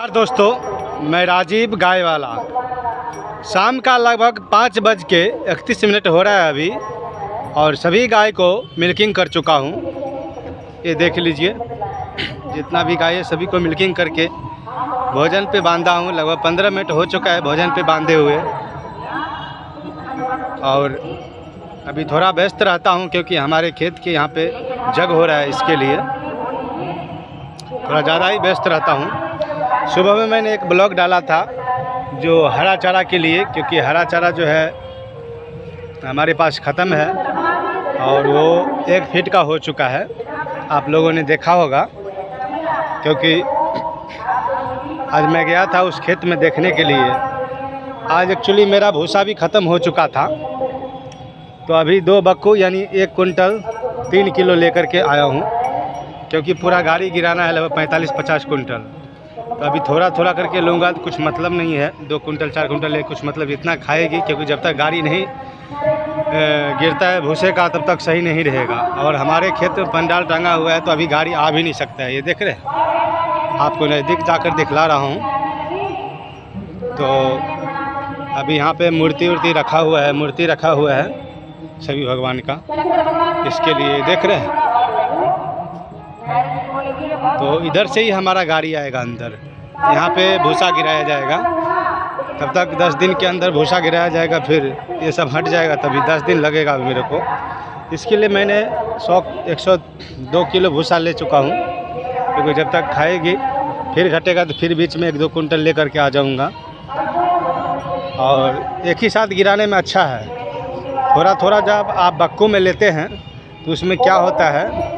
दोस्तों, मैं राजीव गाय वाला। शाम का लगभग 5:31 हो रहा है अभी, और सभी गाय को मिल्किंग कर चुका हूँ। ये देख लीजिए, जितना भी गाय है सभी को मिल्किंग करके भोजन पे बांधा हूँ। लगभग 15 मिनट हो चुका है भोजन पे बांधे हुए, और अभी थोड़ा व्यस्त रहता हूँ क्योंकि हमारे खेत के यहाँ पे जग हो रहा है, इसके लिए थोड़ा ज़्यादा ही व्यस्त रहता हूँ। सुबह में मैंने एक ब्लॉग डाला था जो हरा चारा के लिए, क्योंकि हरा चारा जो है हमारे पास ख़त्म है और वो 1 फीट का हो चुका है। आप लोगों ने देखा होगा, क्योंकि आज मैं गया था उस खेत में देखने के लिए। आज एक्चुअली मेरा भूसा भी ख़त्म हो चुका था, तो अभी 2 बक्कू यानी 1 कुंटल 3 किलो लेकर के आया हूँ, क्योंकि पूरा गाड़ी गिराना है लगभग 45-50 कुंटल। तो अभी थोड़ा थोड़ा करके लूँगा तो कुछ मतलब नहीं है। 2 कुंटल 4 कुंटल ले कुछ मतलब इतना खाएगी, क्योंकि जब तक गाड़ी नहीं गिरता है भूसे का तब तक सही नहीं रहेगा। और हमारे खेत में पंडाल टंगा हुआ है, तो अभी गाड़ी आ भी नहीं सकता है। ये देख रहे हैं, आपको नज़दीक जाकर दिखला रहा हूँ। तो अभी यहाँ पे मूर्ति रखा हुआ है, मूर्ति रखा हुआ है सभी भगवान का, इसके लिए देख रहे हैं। तो इधर से ही हमारा गाड़ी आएगा अंदर, यहाँ पे भूसा गिराया जाएगा। तब तक 10 दिन के अंदर भूसा गिराया जाएगा, फिर ये सब हट जाएगा, तभी 10 दिन लगेगा मेरे को। इसके लिए मैंने 102 किलो भूसा ले चुका हूँ, क्योंकि जब तक खाएगी फिर घटेगा तो फिर बीच में 1-2 कुंटल ले करके आ जाऊँगा। और एक ही साथ गिराने में अच्छा है। थोड़ा थोड़ा जब आप बक्कू में लेते हैं तो उसमें क्या होता है,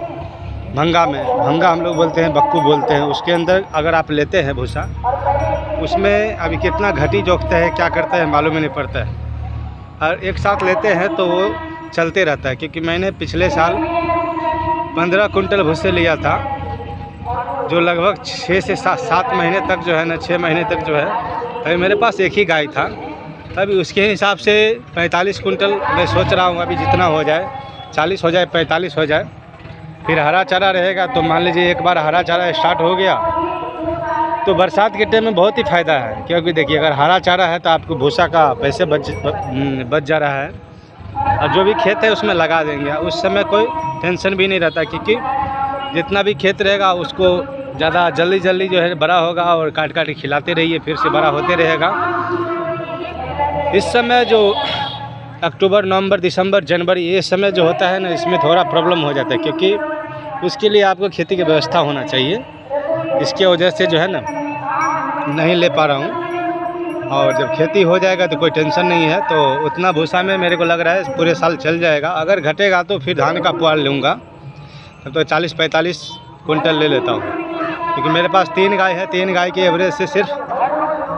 भंगा हम लोग बोलते हैं, बक्कू बोलते हैं, उसके अंदर अगर आप लेते हैं भूसा, उसमें अभी कितना घटी जोखता है, क्या करता है मालूम ही नहीं पड़ता है। और एक साथ लेते हैं तो वो चलते रहता है। क्योंकि मैंने पिछले साल 15 कुंटल भूसे लिया था, जो लगभग 6 से 7 महीने तक जो है ना, 6 महीने तक जो है, तभी मेरे पास एक ही गाय था। तभी उसके हिसाब से 45 कुंटल मैं सोच रहा हूँ, अभी जितना हो जाए, 40 हो जाए, 45 हो जाए। फिर हरा चारा रहेगा, तो मान लीजिए एक बार हरा चारा स्टार्ट हो गया तो बरसात के टाइम में बहुत ही फ़ायदा है। क्योंकि देखिए, अगर हरा चारा है तो आपको भूसा का पैसे बच जा रहा है, और जो भी खेत है उसमें लगा देंगे, उस समय कोई टेंशन भी नहीं रहता। क्योंकि जितना भी खेत रहेगा उसको ज़्यादा जल्दी जो है बड़ा होगा, और काट के खिलाते रहिए, फिर से बड़ा होते रहेगा। इस समय जो अक्टूबर, नवंबर, दिसंबर, जनवरी, ये समय जो होता है ना, इसमें थोड़ा प्रॉब्लम हो जाता है, क्योंकि उसके लिए आपको खेती की व्यवस्था होना चाहिए। इसके वजह से जो है ना नहीं ले पा रहा हूँ। और जब खेती हो जाएगा तो कोई टेंशन नहीं है। तो उतना भूसा में मेरे को लग रहा है पूरे साल चल जाएगा। अगर घटेगा तो फिर धान का पुआल लूँगा, तब तो 40-45 कुंटल ले लेता हूँ। क्योंकि मेरे पास 3 गाय है, 3 गाय के एवरेज से सिर्फ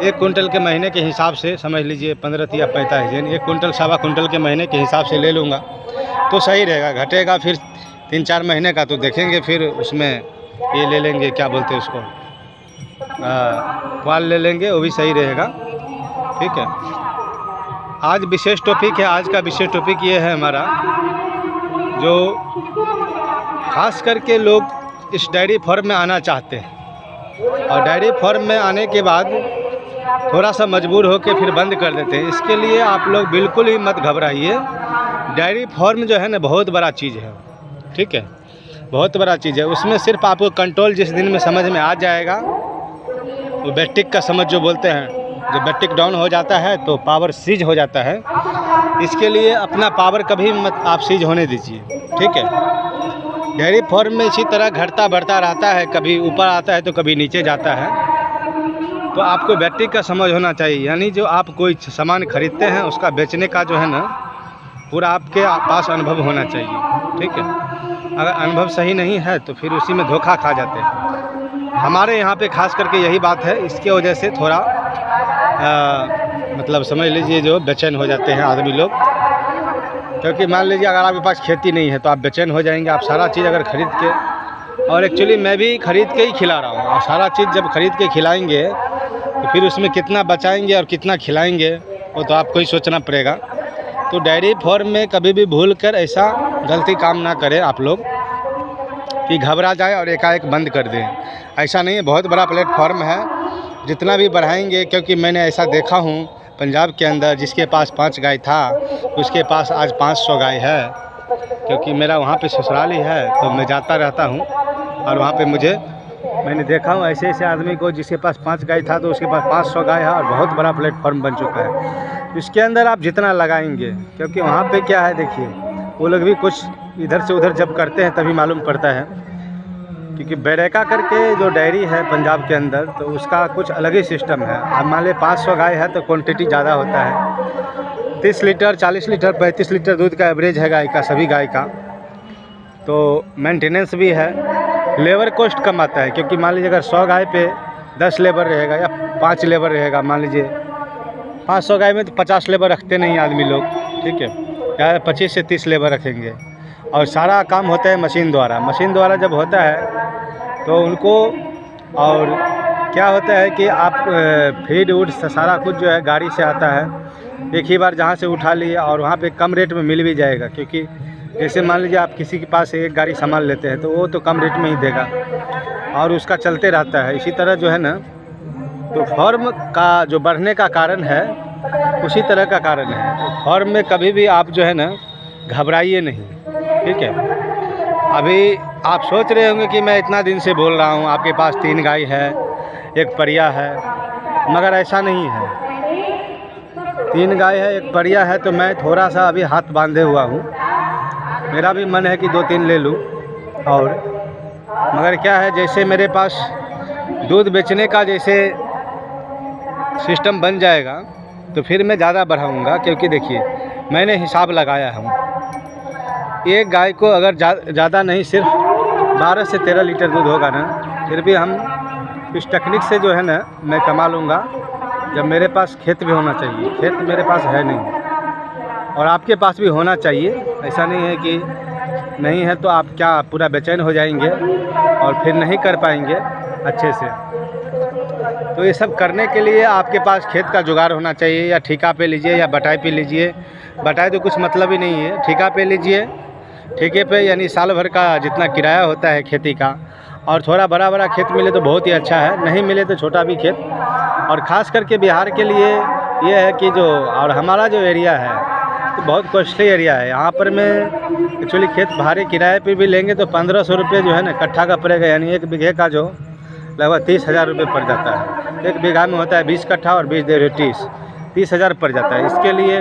1 कुंटल के महीने के हिसाब से समझ लीजिए 15 या 45, यानी 1 कुंटल 1.25 कुंटल के महीने के हिसाब से ले लूँगा तो सही रहेगा। घटेगा फिर 3-4 महीने का तो देखेंगे, फिर उसमें ये ले लेंगे, क्या बोलते हैं उसको, पुआल ले लेंगे, वो भी सही रहेगा। ठीक है। आज विशेष टॉपिक है, आज का विशेष टॉपिक ये है हमारा, जो खास करके लोग इस डेयरी फार्म में आना चाहते हैं, और डेयरी फार्म में आने के बाद थोड़ा सा मजबूर होकर फिर बंद कर देते हैं। इसके लिए आप लोग बिल्कुल ही मत घबराइए। डेयरी फार्म जो है ना बहुत बड़ा चीज़ है, ठीक है, बहुत बड़ा चीज़ है। उसमें सिर्फ आपको कंट्रोल जिस दिन में समझ में आ जाएगा, वो बैट्रिक का समझ जो बोलते हैं, जब बैट्रिक डाउन हो जाता है तो पावर सीज हो जाता है। इसके लिए अपना पावर कभी मत आप सीज होने दीजिए, ठीक है। डेयरी फार्म में इसी तरह घटता बढ़ता रहता है, कभी ऊपर आता है तो कभी नीचे जाता है। तो आपको बैटरी का समझ होना चाहिए, यानी जो आप कोई सामान खरीदते हैं उसका बेचने का जो है ना पूरा आपके पास अनुभव होना चाहिए, ठीक है। अगर अनुभव सही नहीं है तो फिर उसी में धोखा खा जाते हैं। हमारे यहाँ पे खास करके यही बात है। इसके वजह से थोड़ा मतलब समझ लीजिए जो बेचैन हो जाते हैं आदमी लोग। क्योंकि मान लीजिए अगर आपके पास खेती नहीं है तो आप बेचैन हो जाएंगे। आप सारा चीज़ अगर ख़रीद के, और एक्चुअली मैं भी ख़रीद के ही खिला रहा हूँ, और सारा चीज़ जब ख़रीद के खिलाएंगे तो फिर उसमें कितना बचाएंगे और कितना खिलाएंगे वो तो आपको ही सोचना पड़ेगा। तो डेयरी फार्म में कभी भी भूल कर ऐसा गलती काम ना करें आप लोग कि घबरा जाए और एकाएक बंद कर दें। ऐसा नहीं है, बहुत बड़ा प्लेटफॉर्म है जितना भी बढ़ाएंगे, क्योंकि मैंने ऐसा देखा हूँ पंजाब के अंदर जिसके पास 5 गाय था उसके पास आज 500 गाय है। क्योंकि मेरा वहाँ पे ससुराल ही है तो मैं जाता रहता हूँ और वहाँ पे मैंने देखा हूँ ऐसे ऐसे आदमी को जिसके पास 5 गाय था तो उसके पास 500 गाय है और बहुत बड़ा प्लेटफॉर्म बन चुका है। इसके अंदर आप जितना लगाएंगे, क्योंकि वहाँ पे क्या है देखिए, वो लोग भी कुछ इधर से उधर जब करते हैं तभी मालूम पड़ता है। क्योंकि बेरेका करके जो डेयरी है पंजाब के अंदर तो उसका कुछ अलग ही सिस्टम है। अब मान लें 500 गाय है तो क्वांटिटी ज़्यादा होता है। 30 लीटर 40 लीटर 35 लीटर दूध का एवरेज है गाय का, सभी गाय का। तो मेंटेनेंस भी है, लेबर कॉस्ट कम आता है। क्योंकि मान लीजिए अगर 100 गाय पे 10 लेबर रहेगा या 5 लेबर रहेगा, मान लीजिए 500 गाय में तो 50 लेबर रखते नहीं आदमी लोग, ठीक है, या 25 से 30 लेबर रखेंगे। और सारा काम होता है मशीन द्वारा। मशीन द्वारा जब होता है तो उनको, और क्या होता है कि आप फीड वूड सारा कुछ जो है गाड़ी से आता है। एक ही बार जहाँ से उठा लिए और वहाँ पे कम रेट में मिल भी जाएगा। क्योंकि जैसे मान लीजिए आप किसी के पास एक गाड़ी सामान लेते हैं तो वो तो कम रेट में ही देगा और उसका चलते रहता है। इसी तरह जो है ना, तो फॉर्म का जो बढ़ने का कारण है उसी तरह का कारण है। तो फॉर्म में कभी भी आप जो है ना घबराइए नहीं, ठीक है। अभी आप सोच रहे होंगे कि मैं इतना दिन से बोल रहा हूँ आपके पास 3 गाय है, एक परिया है, मगर ऐसा नहीं है। 3 गाय है, एक परिया है, तो मैं थोड़ा सा अभी हाथ बांधे हुआ हूँ। मेरा भी मन है कि 2-3 ले लूँ, और मगर क्या है, जैसे मेरे पास दूध बेचने का जैसे सिस्टम बन जाएगा तो फिर मैं ज़्यादा बढ़ाऊँगा। क्योंकि देखिए मैंने हिसाब लगाया हूँ, एक गाय को अगर ज़्यादा नहीं सिर्फ 12 से 13 लीटर दूध होगा ना, फिर भी हम इस टेक्निक से जो है ना मैं कमा लूँगा। जब मेरे पास खेत भी होना चाहिए, खेत मेरे पास है नहीं, और आपके पास भी होना चाहिए। ऐसा नहीं है कि नहीं है तो आप क्या पूरा बेचैन हो जाएंगे और फिर नहीं कर पाएंगे अच्छे से। तो ये सब करने के लिए आपके पास खेत का जुगाड़ होना चाहिए, या ठेका पे लीजिए या बटाई पे लीजिए। बटाई तो कुछ मतलब ही नहीं है, ठेका पे लीजिए। ठेके पे यानी साल भर का जितना किराया होता है खेती का, और थोड़ा बड़ा बड़ा खेत मिले तो बहुत ही अच्छा है, नहीं मिले तो छोटा भी खेत। और ख़ास करके बिहार के लिए ये है कि जो, और हमारा जो एरिया है तो बहुत कॉस्टली एरिया है। यहाँ पर मैं एक्चुअली खेत भाड़े किराए पे भी लेंगे तो 1500 रुपये जो है ना कट्ठा का पड़ेगा। यानी 1 बीघे का जो लगभग 30,000 रुपये पड़ जाता है। 1 बीघा में होता है 20 कट्ठा और 20 देर 30,000 पड़ जाता है। इसके लिए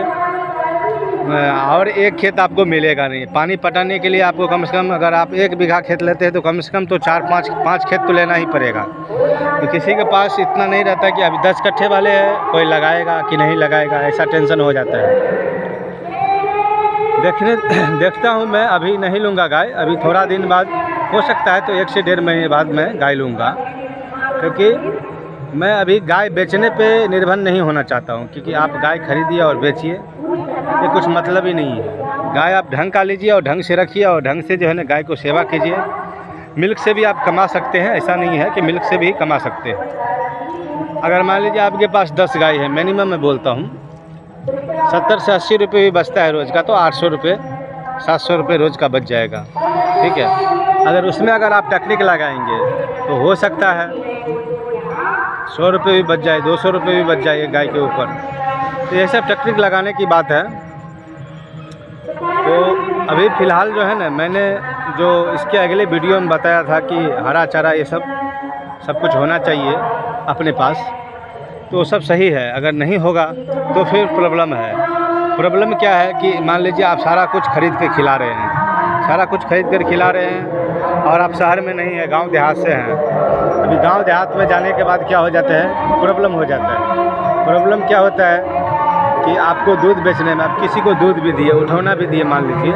और एक खेत आपको मिलेगा नहीं। पानी पटाने के लिए आपको कम से कम, अगर आप 1 बीघा खेत लेते हैं तो कम से कम तो 4-5 खेत तो लेना ही पड़ेगा। तो किसी के पास इतना नहीं रहता कि अभी 10 कट्ठे वाले हैं, कोई लगाएगा कि नहीं लगाएगा, ऐसा टेंशन हो जाता है। देखता हूँ मैं अभी नहीं लूँगा गाय। अभी थोड़ा दिन बाद हो सकता है तो 1 से 1.5 महीने बाद मैं गाय लूँगा। क्योंकि मैं अभी गाय बेचने पे निर्भर नहीं होना चाहता हूँ। क्योंकि आप गाय खरीदिए और बेचिए, ये कुछ मतलब ही नहीं है। गाय आप ढंग का लीजिए और ढंग से रखिए और ढंग से जो है ना गाय को सेवा कीजिए। मिल्क से भी आप कमा सकते हैं, ऐसा नहीं है कि मिल्क से भी कमा सकते हैं। अगर मान लीजिए आपके पास 10 गाय है, मिनिमम मैं बोलता हूँ 70 से 80 रुपये भी बचता है रोज़ का, तो 800 रुपये 700 रुपये रोज़ का बच जाएगा, ठीक है। अगर उसमें अगर आप टेक्निक लगाएंगे तो हो सकता है 100 रुपये भी बच जाए, 200 रुपये भी बच जाए गाय के ऊपर। तो ये सब टेक्निक लगाने की बात है। तो अभी फ़िलहाल जो है ना, मैंने जो इसके अगले वीडियो में बताया था कि हरा चारा ये सब कुछ होना चाहिए अपने पास, तो सब सही है। अगर नहीं होगा तो फिर प्रॉब्लम है। प्रॉब्लम क्या है कि मान लीजिए आप सारा कुछ खरीद के खिला रहे हैं, सारा कुछ खरीद कर खिला रहे हैं और आप शहर में नहीं है, गांव देहात से हैं। अभी गांव देहात में जाने के बाद क्या हो जाता है, प्रॉब्लम हो जाता है। प्रॉब्लम क्या होता है कि आपको दूध बेचने में, आप किसी को दूध भी दिए, उठौना भी दिए, मान लीजिए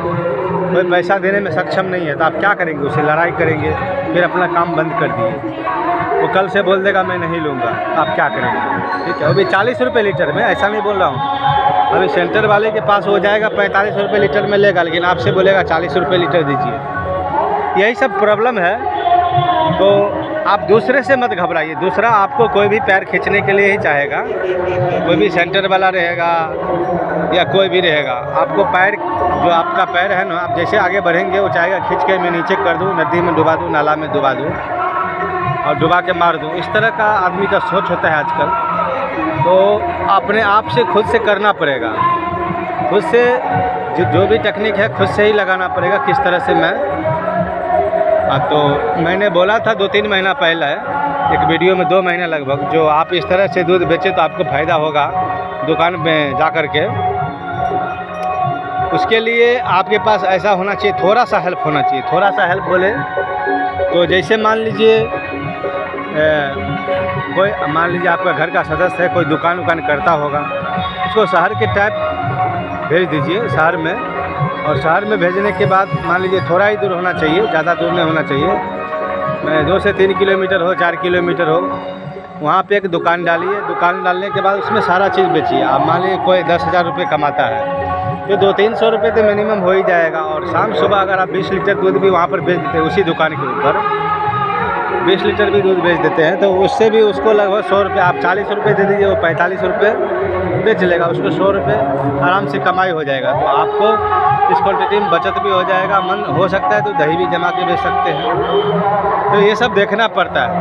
कोई पैसा देने में सक्षम नहीं है, तो आप क्या करेंगे, उससे लड़ाई करेंगे, फिर अपना काम बंद कर दिए। वो कल से बोल देगा मैं नहीं लूँगा, आप क्या करेंगे, ठीक है। वो भी 40 रुपये लीटर में, ऐसा नहीं बोल रहा हूँ। अभी सेंटर वाले के पास हो जाएगा 45 रुपये लीटर में लेगा, लेकिन आपसे बोलेगा 40 रुपये लीटर दीजिए। यही सब प्रॉब्लम है। तो आप दूसरे से मत घबराइए। दूसरा आपको कोई भी पैर खींचने के लिए ही चाहेगा, कोई भी सेंटर वाला रहेगा या कोई भी रहेगा, आपको पैर, जो आपका पैर है ना, आप जैसे आगे बढ़ेंगे वो चाहेगा खींच के मैं नीचे कर दूँ, नदी में डुबा दूँ, नाला में डुबा दूँ। और डुबा के मार दूँ, इस तरह का आदमी का सोच होता है आजकल। तो अपने आप से खुद से करना पड़ेगा, खुद से जो भी टेक्निक है खुद से ही लगाना पड़ेगा। किस तरह से मैं तो मैंने बोला था 2-3 महीना पहले एक वीडियो में, 2 महीने लगभग, जो आप इस तरह से दूध बेचे तो आपको फ़ायदा होगा दुकान में जा कर के। उसके लिए आपके पास ऐसा होना चाहिए, थोड़ा सा हेल्प होना चाहिए। थोड़ा सा हेल्प बोले तो जैसे मान लीजिए आपका घर का सदस्य है, कोई दुकान करता होगा, उसको शहर के टाइप भेज दीजिए, शहर में। और शहर में भेजने के बाद मान लीजिए थोड़ा ही दूर होना चाहिए, ज़्यादा दूर नहीं होना चाहिए, 2 से 3 किलोमीटर हो, 4 किलोमीटर हो, वहाँ पे एक दुकान डालिए। दुकान डालने के बाद उसमें सारा चीज़ बेचिए। आप मान लीजिए कोई 10,000 रुपये कमाता है तो 200-300 रुपये तो मिनिमम हो ही जाएगा। और शाम सुबह अगर आप 20 लीटर दूध भी वहाँ पर बेच देते हैं, उसी दुकान के ऊपर 20 लीटर भी दूध बेच देते हैं, तो उससे भी उसको लगभग 100 रुपये, आप 40 रुपये दे दीजिए, वो 45 रुपये बेच लेगा, उसको 100 रुपये आराम से कमाई हो जाएगा। तो आपको इस क्वांटिटी में बचत भी हो जाएगा, मन हो सकता है तो दही भी जमा के बेच सकते हैं। तो ये सब देखना पड़ता है।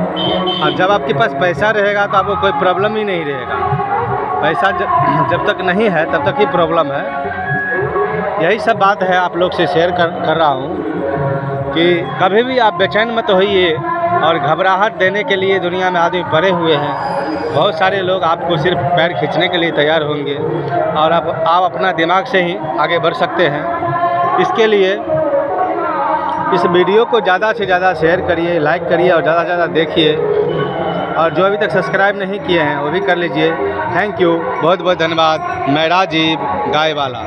और जब आपके पास पैसा रहेगा तो आपको कोई प्रॉब्लम ही नहीं रहेगा। पैसा जब तक नहीं है तब तक ही प्रॉब्लम है। यही सब बात है, आप लोग से शेयर कर रहा हूँ कि कभी भी आप बेचैन मत होइए। और घबराहट देने के लिए दुनिया में आदमी पड़े हुए हैं, बहुत सारे लोग आपको सिर्फ पैर खींचने के लिए तैयार होंगे, और आप अपना दिमाग से ही आगे बढ़ सकते हैं। इसके लिए इस वीडियो को ज़्यादा से ज़्यादा शेयर करिए, लाइक करिए और ज़्यादा से ज़्यादा देखिए। और जो अभी तक सब्सक्राइब नहीं किए हैं वो भी कर लीजिए। थैंक यू, बहुत बहुत धन्यवाद। मैं राजीव गाय वाला।